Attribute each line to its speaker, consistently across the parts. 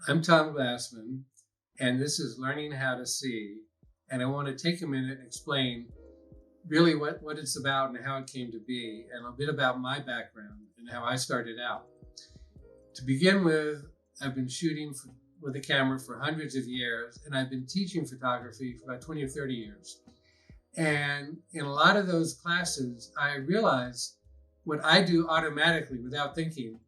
Speaker 1: I'm Tom Glassman, and this is Learning How to See. And I want to take a minute and explain really what it's about and how it came to be, and a bit about my background and how I started out. To begin with, I've been shooting with a camera for hundreds of years, and I've been teaching photography for about 20 or 30 years. And in a lot of those classes, I realized what I do automatically without thinking,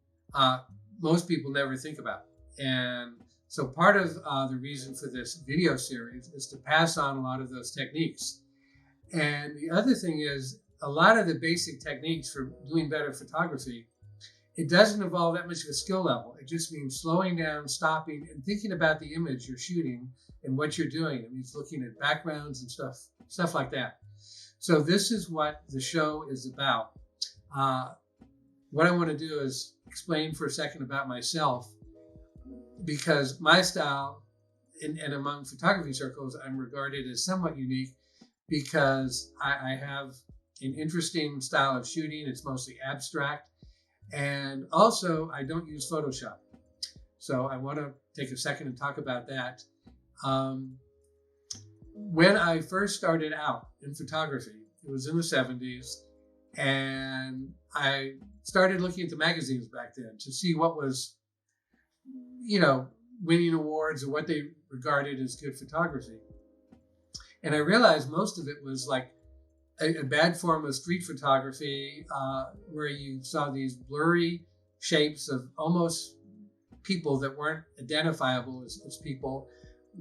Speaker 1: most people never think about. And so part of the reason for this video series is to pass on a lot of those techniques. And the other thing is, a lot of the basic techniques for doing better photography, it doesn't involve that much of a skill level. It just means slowing down, stopping, and thinking about the image you're shooting and what you're doing. It means looking at backgrounds and stuff like that. So this is what the show is about. What I want to do is explain for a second about myself, because my style, and among photography circles, I'm regarded as somewhat unique because I have an interesting style of shooting. It's mostly abstract. And also, I don't use Photoshop. So I want to take a second and talk about that. When I first started out in photography, it was in the 70s, and I started looking at the magazines back then to see what was, winning awards or what they regarded as good photography. And I realized most of it was like a bad form of street photography, where you saw these blurry shapes of almost people that weren't identifiable as people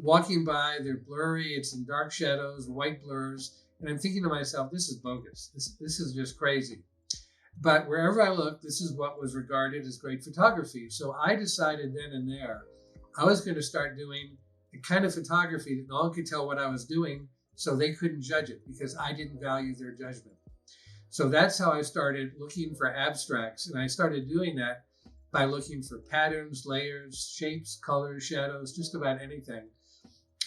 Speaker 1: walking by. They're blurry, it's in dark shadows, white blurs. And I'm thinking to myself, this is bogus. This is just crazy. But wherever I looked, this is what was regarded as great photography. So I decided then and there, I was going to start doing the kind of photography that no one could tell what I was doing, so they couldn't judge it because I didn't value their judgment. So that's how I started looking for abstracts. And I started doing that by looking for patterns, layers, shapes, colors, shadows, just about anything.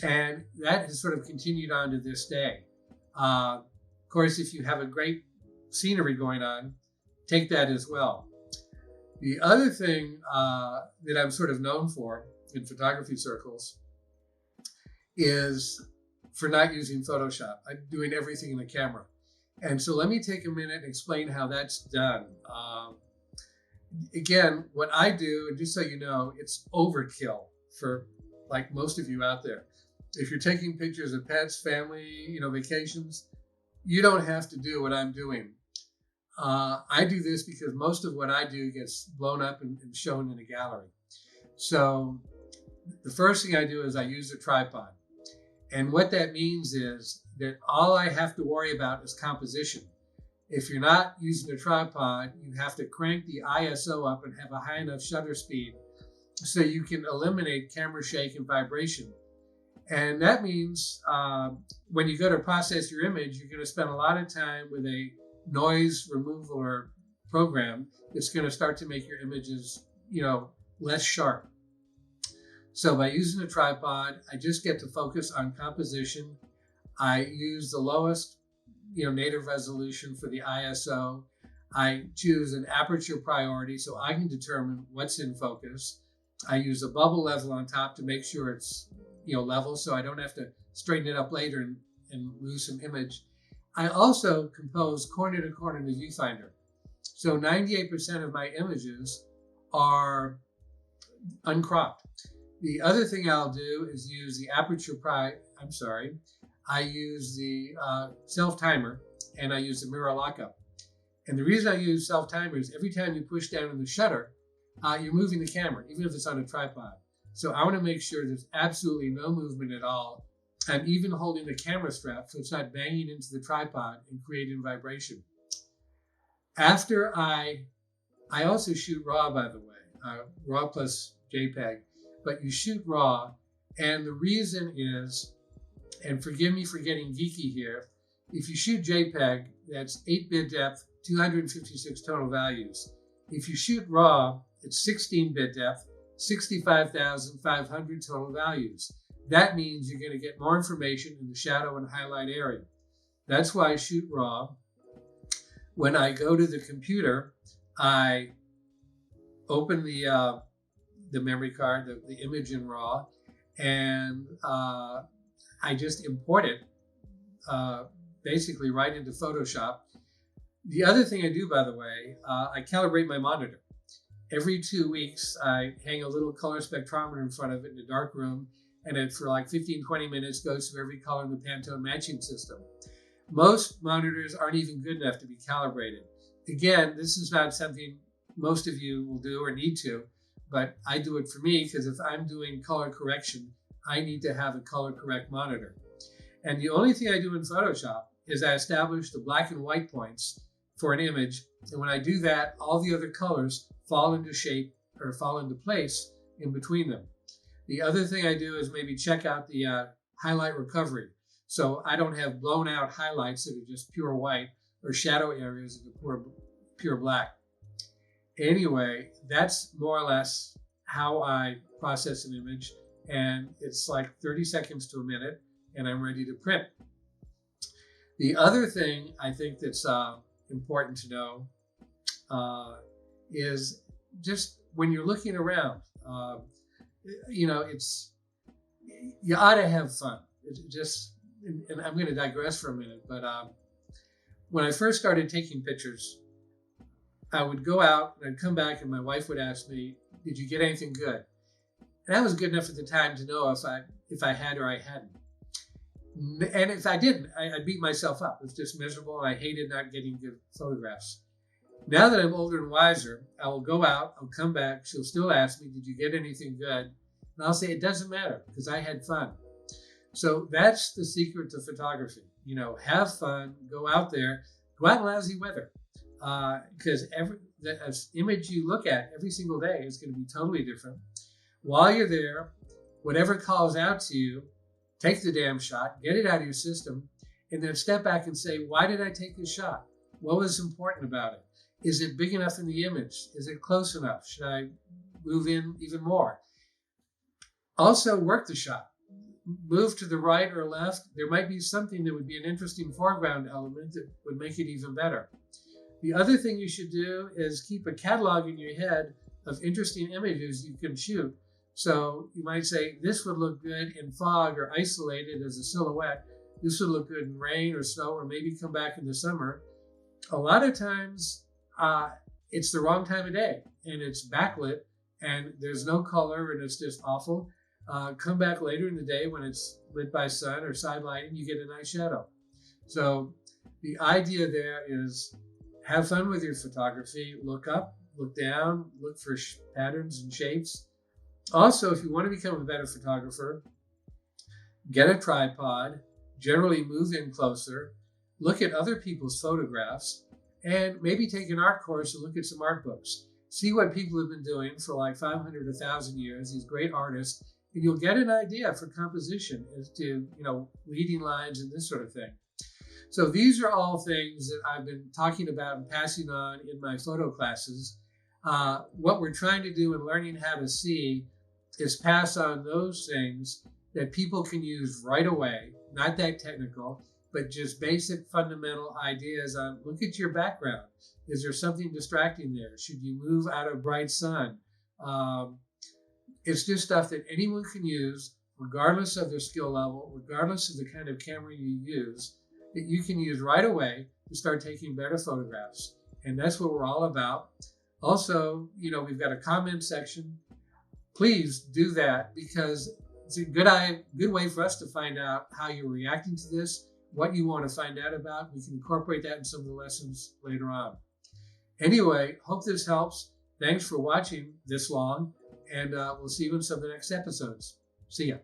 Speaker 1: And that has sort of continued on to this day. Of course, if you have a great scenery going on, take that as well. The other thing that I'm sort of known for in photography circles is for not using Photoshop. I'm doing everything in the camera. And so let me take a minute and explain how that's done. Again, what I do, and just so you know, it's overkill for like most of you out there. If you're taking pictures of pets, family, vacations, you don't have to do what I'm doing. I do this because most of what I do gets blown up and shown in a gallery. So the first thing I do is I use a tripod. And what that means is that all I have to worry about is composition. If you're not using a tripod, you have to crank the ISO up and have a high enough shutter speed so you can eliminate camera shake and vibration. And that means when you go to process your image, you're going to spend a lot of time with a noise removal program that's going to start to make your images, less sharp. So by using a tripod, I just get to focus on composition. I use the lowest, native resolution for the ISO. I choose an aperture priority so I can determine what's in focus. I use a bubble level on top to make sure it's, level, so I don't have to straighten it up later and lose some image. I also compose corner to corner in the viewfinder. So 98% of my images are uncropped. The other thing I'll do is use the aperture I use the self-timer, and I use the mirror lockup. And the reason I use self-timer is every time you push down on the shutter, you're moving the camera, even if it's on a tripod. So I want to make sure there's absolutely no movement at all. I'm even holding the camera strap so it's not banging into the tripod and creating vibration. After I also shoot RAW, by the way, RAW plus JPEG, but you shoot RAW, and the reason is, and forgive me for getting geeky here, if you shoot JPEG, that's 8-bit depth, 256 total values. If you shoot RAW, it's 16-bit depth, 65,500 total values. That means you're going to get more information in the shadow and highlight area. That's why I shoot RAW. When I go to the computer, I open the the memory card, the image in RAW, and I just import it basically right into Photoshop. The other thing I do, by the way, I calibrate my monitor. Every 2 weeks, I hang a little color spectrometer in front of it in a dark room, and it, for like 15, 20 minutes, goes through every color in the Pantone matching system. Most monitors aren't even good enough to be calibrated. Again, this is not something most of you will do or need to, but I do it for me because if I'm doing color correction, I need to have a color correct monitor. And the only thing I do in Photoshop is I establish the black and white points for an image. And when I do that, all the other colors fall into shape or fall into place in between them. The other thing I do is maybe check out the highlight recovery. So I don't have blown out highlights that are just pure white or shadow areas that are pure black. Anyway, that's more or less how I process an image. And it's like 30 seconds to a minute, and I'm ready to print. The other thing I think that's important to know is just when you're looking around, you know, you ought to have fun. And I'm going to digress for a minute, but when I first started taking pictures, I would go out and I'd come back and my wife would ask me, "Did you get anything good?" And I was good enough at the time to know if I had or I hadn't. And if I didn't, I'd beat myself up. It was just miserable, and I hated not getting good photographs. Now that I'm older and wiser, I will go out, I'll come back, she'll still ask me, "Did you get anything good?" And I'll say, it doesn't matter because I had fun. So that's the secret to photography. You know, have fun, go out there, go out in lousy weather. Because the image you look at every single day is going to be totally different. While you're there, whatever calls out to you, take the damn shot, get it out of your system, and then step back and say, why did I take this shot? What was important about it? Is it big enough in the image? Is it close enough? Should I move in even more? Also, work the shot. Move to the right or left. There might be something that would be an interesting foreground element that would make it even better. The other thing you should do is keep a catalog in your head of interesting images you can shoot. So you might say, this would look good in fog or isolated as a silhouette. This would look good in rain or snow, or maybe come back in the summer. A lot of times it's the wrong time of day and it's backlit and there's no color and it's just awful. Come back later in the day when it's lit by sun or side lighting, you get a nice shadow. So the idea there is have fun with your photography. Look up, look down, look for patterns and shapes. Also, if you want to become a better photographer, get a tripod, generally move in closer, look at other people's photographs, and maybe take an art course and look at some art books. See what people have been doing for like 500, 1,000 years, these great artists, and you'll get an idea for composition as to, you know, leading lines and this sort of thing. So these are all things that I've been talking about and passing on in my photo classes. What we're trying to do in learning how to see is pass on those things that people can use right away, not that technical, but just basic fundamental ideas on, look at your background. Is there something distracting there? Should you move out of bright sun? It's just stuff that anyone can use, regardless of their skill level, regardless of the kind of camera you use, that you can use right away to start taking better photographs. And that's what we're all about. Also, you know, we've got a comment section. Please do that because it's a good way for us to find out how you're reacting to this, what you want to find out about. We can incorporate that in some of the lessons later on. Anyway, hope this helps. Thanks for watching this long, and we'll see you in some of the next episodes. See ya.